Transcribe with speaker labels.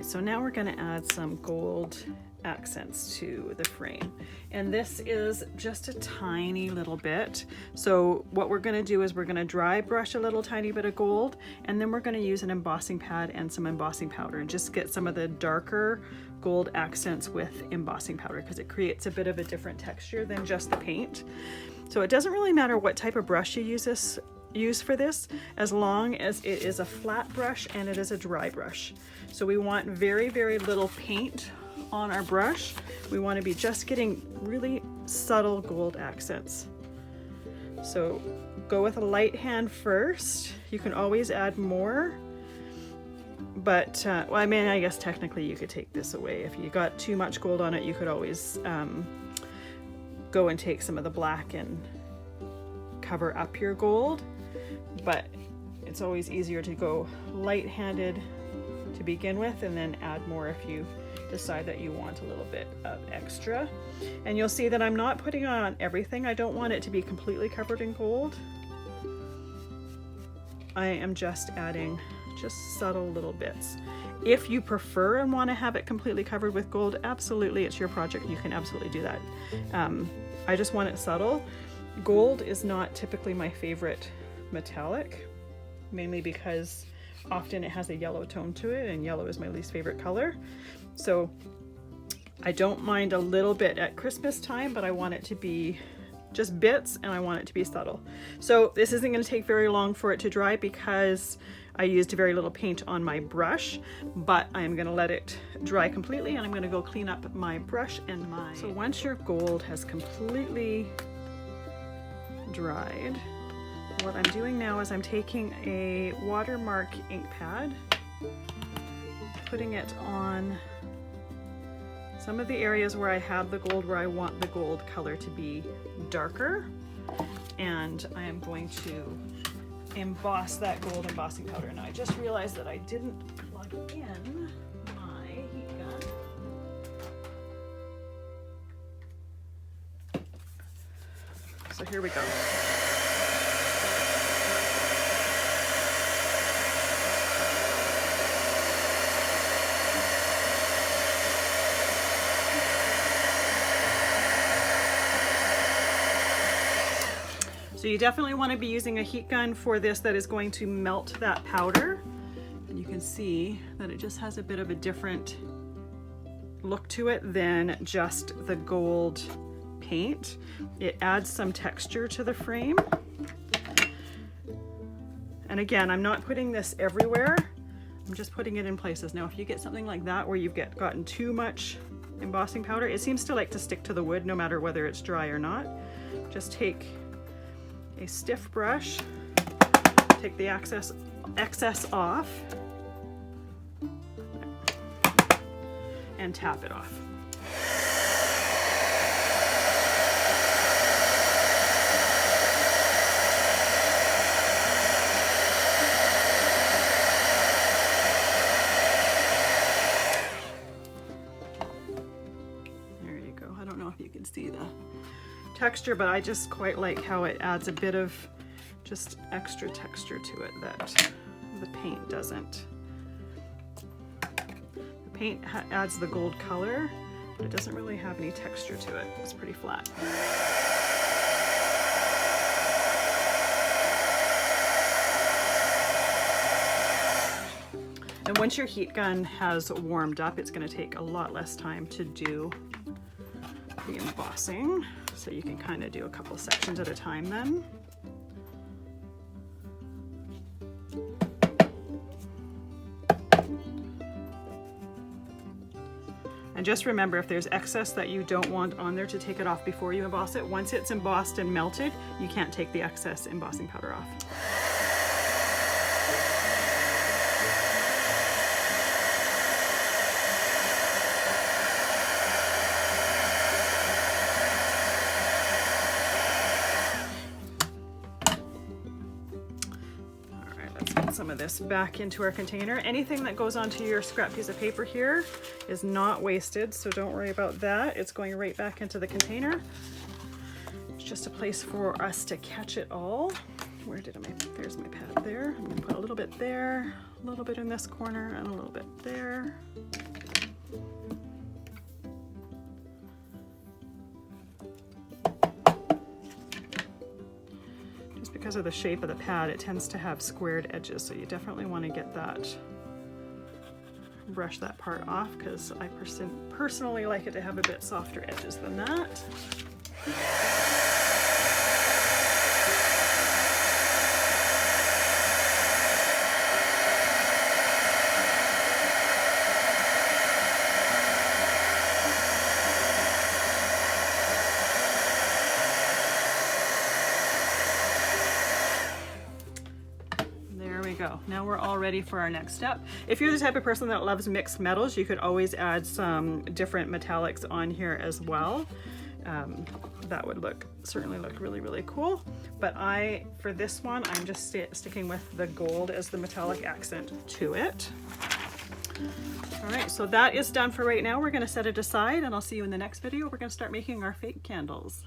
Speaker 1: So now we're going to add some gold accents to the frame, and this is just a tiny little bit. So what we're going to do is we're going to dry brush a little tiny bit of gold, and then we're going to use an embossing pad and some embossing powder and just get some of the darker gold accents with embossing powder, because it creates a bit of a different texture than just the paint. So it doesn't really matter what type of brush you use for this, as long as it is a flat brush and it is a dry brush. So we want very, very little paint on our brush. We want to be just getting really subtle gold accents. So go with a light hand first. You can always add more, but well, I mean, I guess technically you could take this away. If you got too much gold on it, you could always go and take some of the black and cover up your gold, but it's always easier to go light-handed to begin with and then add more if you decide that you want a little bit of extra. And you'll see that I'm not putting on everything. I don't want it to be completely covered in gold. I am just adding just subtle little bits. If you prefer and want to have it completely covered with gold, absolutely, it's your project. You can absolutely do that. I just want it subtle. Gold is not typically my favorite metallic, mainly because often it has a yellow tone to it, and yellow is my least favorite color. So I don't mind a little bit at Christmas time, but I want it to be just bits, and I want it to be subtle. So this isn't going to take very long for it to dry because I used very little paint on my brush, but I am going to let it dry completely, and I'm going to go clean up my brush and my... So once your gold has completely dried, what I'm doing now is I'm taking a watermark ink pad, putting it on some of the areas where I have the gold, where I want the gold color to be darker, and I am going to emboss that gold embossing powder. Now I just realized that I didn't plug in my heat gun. So here we go. So you definitely want to be using a heat gun for this that is going to melt that powder. And you can see that it just has a bit of a different look to it than just the gold paint. It adds some texture to the frame. And again, I'm not putting this everywhere. I'm just putting it in places. Now, if you get something like that where you've gotten too much embossing powder, it seems to like to stick to the wood no matter whether it's dry or not. Just take a stiff brush, take the excess off, and tap it off. There you go. I don't know if you can see the texture, but I just quite like how it adds a bit of just extra texture to it that the paint doesn't. The paint adds the gold color, but it doesn't really have any texture to it. It's pretty flat. And once your heat gun has warmed up, it's going to take a lot less time to do the embossing. So you can kind of do a couple sections at a time then. And just remember, if there's excess that you don't want on there, to take it off before you emboss it. Once it's embossed and melted, you can't take the excess embossing powder off. Some of this back into our container. Anything that goes onto your scrap piece of paper here is not wasted, so don't worry about that. It's going right back into the container. It's just a place for us to catch it all. there's my pad there. I'm gonna put a little bit there, a little bit in this corner, and a little bit there. Just because of the shape of the pad, it tends to have squared edges, so you definitely want to get that, brush that part off, because I personally like it to have a bit softer edges than that. Go. Now we're all ready for our next step. If you're the type of person that loves mixed metals, you could always add some different metallics on here as well. That would certainly look really, really cool. But for this one, I'm just sticking with the gold as the metallic accent to it. All right, so that is done for right now. We're going to set it aside, and I'll see you in the next video. We're going to start making our fake candles.